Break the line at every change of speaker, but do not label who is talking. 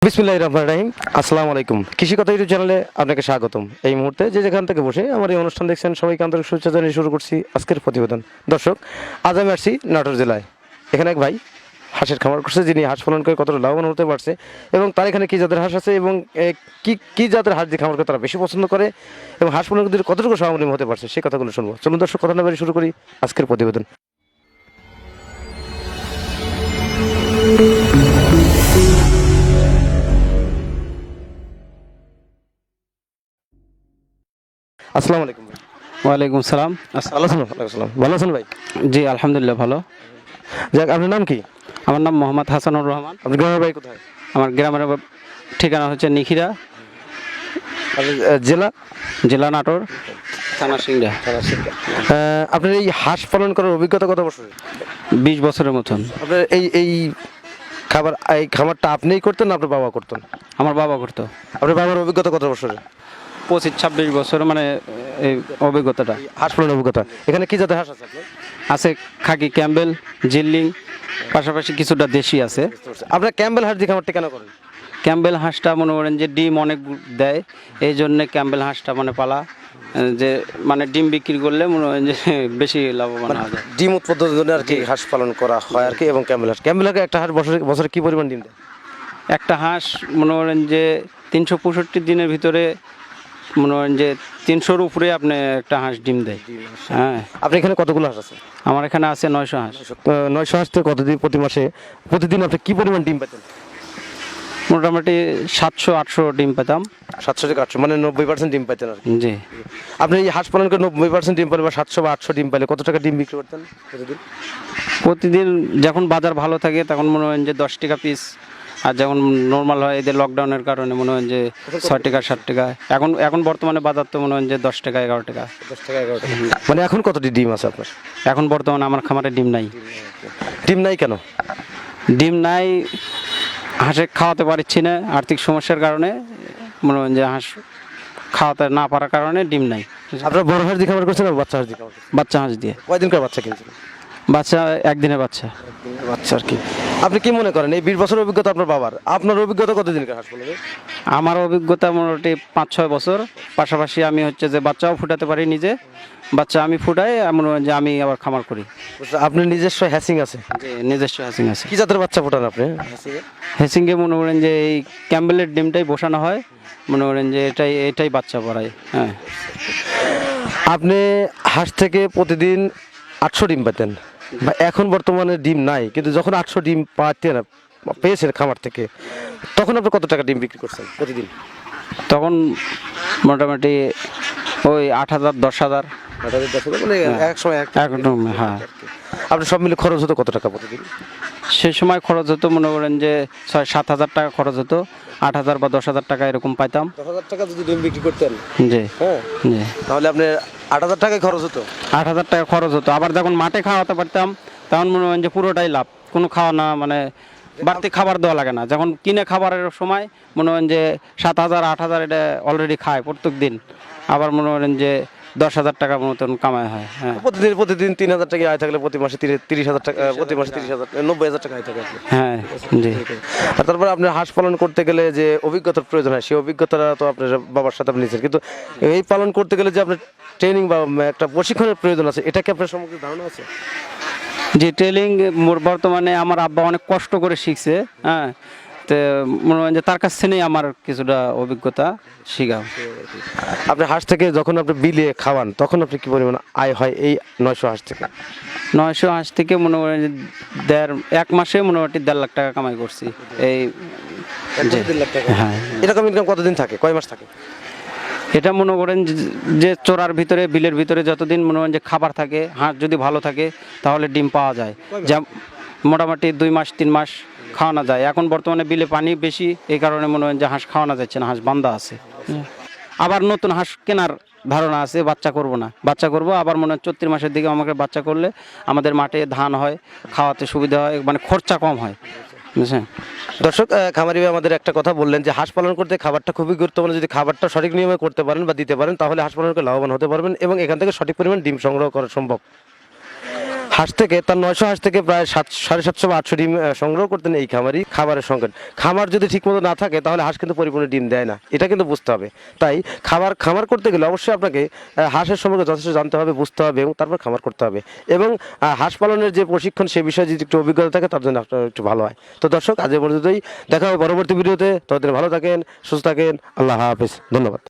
বিসমিল্লাহির রহমানির রহিম। আসসালামু আলাইকুম। কৃষি কথা ইউটিউব চ্যানেলে আপনাকে স্বাগতম। এই মুহূর্তে যে যেখান থেকে বসে আমার এই অনুষ্ঠান দেখছেন সবাইকে আন্তরিক শুভেচ্ছা জানিয়ে শুরু করছি আজকের প্রতিবেদন। দর্শক, আজ আমি আসছি নাটোর জেলায়। এখানে এক ভাই হাঁসের খামার করছে, যিনি হাঁস পালন করে কতটা লাভবান হতে পারছে এবং তার এখানে কী জাতের হাঁস আছে এবং কী জাতের হাঁস দিয়ে খামার করে তারা বেশি পছন্দ করে এবং হাঁস পালন করে কতটুকু স্বাবলম্বী হতে পারছে সেই কথাগুলো শুনবো। চলুন দর্শক, কথা না বাড়িয়ে শুরু করি আজকের প্রতিবেদন। আসসালামু আলাইকুম ভাই।
ওয়ালাইকুম সালাম।
ভালো আছেন? ওয়ালাইকুম আসসালাম। ভালো আছেন ভাই?
জি আলহামদুলিল্লাহ ভালো।
যাক, আপনার নাম কি?
আমার নাম মোহাম্মদ হাসানুর রহমান।
আপনি গ্রামের বাড়ি কোথায়?
আমার গ্রামের ঠিকানা হচ্ছে নিখিরা,
আপনার জেলা?
জেলা নাটোর, থানা সিংড়া।
আপনার এই হাঁস পালন করার অভিজ্ঞতা কত বছর?
20 বছরের মতন।
আপনার এই খামারটা আপনিই করতেন না আপনার বাবা করতেন?
আমার বাবা করতো।
আপনার বাবার অভিজ্ঞতা কত বছরের?
25-26 বছর, মানে এই অভিজ্ঞতাটা
হাঁস পালনের অভিজ্ঞতা। এখানে কি জাতের হাঁস আছে আপনার?
আছে। খাকি, ক্যাম্বেল, জিল্লিং, পাশাপাশি কিছুটা দেশি আছে।
আপনার ক্যাম্বেল হাঁস দিয়ে খামারটা কেন করেন?
ক্যাম্বেল হাঁসটা মনে করেন যে ডিম অনেক দেয়, এই জন্যে ক্যাম্বেল হাঁসটা মানে পালা, যে মানে ডিম বিক্রি করলে মনে হয় যে বেশি লাভবান হওয়া যায়।
ডিম উৎপাদনের জন্য আর কি হাঁস পালন করা হয় আর কি। এবং ক্যাম্বেল হাঁস একটা হাঁস বছরে কি পরিমাণ ডিম দেয়?
একটা হাঁস মনে করেন যে 365 দিনের ভিতরে মনে করেন যে 300-র উপরে আপনি একটা হাঁস ডিম দেয়। হ্যাঁ।
আপনি এখানে কতগুলো হাঁস আছে?
আমার এখানে আছে 900 হাঁস।
900 হাঁস থেকে কতদিন প্রতিদিন আপনি কি পরিমাণ ডিম পেতেন?
মোটামুটি 700-800 ডিম পেতাম।
700 থেকে 800, মানে 90% ডিম পাইতেন আর কি।
জি।
আপনি এই হাঁস পালন করে 90% ডিম পেলে বা 700 বা 800 ডিম পেলে কত টাকা ডিম বিক্রি করতেন প্রতিদিন?
প্রতিদিন যখন বাজার ভালো থাকে তখন মনে হয় যে 10 টাকা পিস, আর যখন নর্মাল হয় এদের লকডাউনের কারণে মনে হয় যে 6 টাকা 7 টাকা। এখন বর্তমানে বাজার তো মনে হয় যে 10 টাকা 11 টাকা।
10 টাকা 11 টাকা। মানে এখন কতটি ডিম আছে আপনার?
এখন বর্তমানে আমার খামারে ডিম নাই।
ডিম নাই কেন?
ডিম নাই, হাঁসে খাওয়াতে পারছি না আর্থিক সমস্যার কারণে। মনে হয় যে হাঁস খাওয়াতে না পারার কারণে ডিম নাই।
আপনারা বড় হাঁস দিয়ে খাবার করছেন আর বাচ্চা হাঁস দিয়ে খাবার করছেন?
বাচ্চা হাঁস দিয়ে।
কয়দিন করে বাচ্চা কিনছেন?
বাচ্চা একদিনের বাচ্চা।
বাচ্চা আর কি। আপনি কি মনে করেন এই 20 বছরের অভিজ্ঞতা আপনার বাবার, আপনার অভিজ্ঞতা কতদিনকার হাঁস পালনের?
আমার অভিজ্ঞতা মোটামুটি 5-6 বছর। পাশাপাশি আমি হচ্ছে যে বাচ্চাও ফুটাতে পারি নিজে। বাচ্চা আমি ফুটাই, মনে হয় যে আমি আবার খামার করি।
আপনার নিজস্ব হ্যাসিং আছে?
যে নিজস্ব হ্যাসিং আছে।
কি জাতের বাচ্চা ফোটান আপনি?
হ্যাসিংয়ে মনে করেন যে এই ক্যাম্বেলের ডিমটাই বসানো হয়, মনে করেন যে এটাই বাচ্চা পড়ায়। হ্যাঁ।
আপনি হাঁস থেকে প্রতিদিন 800 ডিম পেতেন, বা এখন বর্তমানে ডিম নাই, কিন্তু যখন 800 ডিম পেয়েছেন খামার থেকে, তখন আপনি কত টাকা ডিম বিক্রি করছেন প্রতিদিন?
তখন মোটামুটি ওই 8,000 10,000
মানে
একদম। হ্যাঁ।
আপনি সব মিলে খরচ হতো কত টাকা প্রতিদিন?
সেই সময় খরচ হতো মনে করেন যে 6-7 হাজার টাকা খরচ হতো। 8,000 বা 10,000 টাকা এরকম পাইতাম।
10,000 টাকা যদি ডিম বিক্রি করতেন,
জি
হ্যাঁ,
জি,
তাহলে আপনি 8,000 টাকায় খরচ হতো।
8,000 টাকা খরচ হতো। আবার যখন মাঠে খাওয়াতে পারতাম তখন মনে হয় যে পুরোটাই লাভ, কোনো খাওয়া না, মানে বাড়তি খাবার দেওয়া লাগে না। যখন কিনে খাবারের সময় মনে হয় যে 7,000 8,000 এটা অলরেডি খায় প্রত্যেক দিন। আবার মনে করেন যে 10,000 টাকার মতন কামাই হয়। হ্যাঁ।
প্রতিদিন 3,000 টাকা আয় থাকলে প্রতি মাসে 30,000 টাকা, প্রতি মাসে 30,000, 90,000 টাকা আয় থাকে আপনার।
হ্যাঁ। জি।
আর তারপরে আপনার হাঁস পালন করতে গেলে যে অভিজ্ঞতার প্রয়োজন হয়, সেই অভিজ্ঞতাটা তো আপনার বাবার সাথে আপনি নিয়েছেন, কিন্তু এই পালন করতে গেলে যে আপনার ট্রেনিং বা একটা প্রশিক্ষণের প্রয়োজন আছে, এটা কি আপনার সম্পর্কে ধারণা আছে?
যে ট্রেলিং বর্তমানে আমার আব্বা অনেক কষ্ট করে শিখছে। হ্যাঁ। তো মনে হয় যে তার কাছ থেকেই আমার কিছুটা অভিজ্ঞতা শিখাও।
আপনি হাঁস থেকে যখন আপনি বিলিয়ে খাওয়ান তখন আপনি কি পরিমাণ আয় হয় এই 900 হাঁস থেকে?
900 হাঁস থেকে মনে করেন যে এক মাসে মোটামুটি 1.5 লাখ টাকা কামাই করছি। এই
1.5 লাখ টাকা।
হ্যাঁ।
এরকম ইনকাম কতদিন থাকে, কয় মাস থাকে?
এটা মনে করেন যে চোরার ভিতরে, বিলের ভিতরে যতদিন মনে করেন যে খাবার থাকে, হাঁস যদি ভালো থাকে তাহলে ডিম পাওয়া যায়। যা মোটামুটি 2 মাস 3 মাস খাওয়ানো যায়। এখন বর্তমানে বিলে পানি বেশি, এই কারণে মনে হয় যে হাঁস খাওয়ানো যাচ্ছে না, হাঁস বান্ধা আছে। আবার নতুন হাঁস কেনার ধারণা আছে, বাচ্চা করব না, বাচ্চা করব আবার মনে হয় 34 মাসের দিকে আমাকে বাচ্চা করলে আমাদের মাঠে ধান হয়, খাওয়াতে সুবিধা হয়, মানে খরচা কম হয়। বুঝছেন?
দর্শক, খামারি ভাই আমাদের একটা কথা বললেন যে হাঁস পালন করতে খাবারটা খুবই গুরুত্বপূর্ণ। যদি খাবারটা সঠিক নিয়মে করতে পারেন বা দিতে পারেন তাহলে হাঁস পালন করে লাভবান হতে পারবেন এবং এখান থেকে সঠিক পরিমাণ ডিম সংগ্রহ করা সম্ভব। হাঁস থেকে তার 900 হাঁস থেকে প্রায় 700 বা 800 ডিম সংগ্রহ করতেন এই খামারি। খাবারের সংকট, খামার যদি ঠিকমতো না থাকে তাহলে হাঁস কিন্তু পরিপূর্ণ ডিম দেয় না, এটা কিন্তু বুঝতে হবে। তাই খামার করতে গেলে অবশ্যই আপনাকে হাঁসের সম্পর্কে যথেষ্ট জানতে হবে, বুঝতে হবে এবং তারপর খামার করতে হবে। এবং হাঁস পালনের যে প্রশিক্ষণ সে বিষয়ে যদি একটু অভিজ্ঞতা থাকে তার জন্য আপনার একটু ভালো হয়। তো দর্শক, আজ এ পর্যন্তই, দেখা হবে পরবর্তী ভিডিওতে। ততদিন ভালো থাকেন, সুস্থ থাকেন, আল্লাহ হাফেজ, ধন্যবাদ।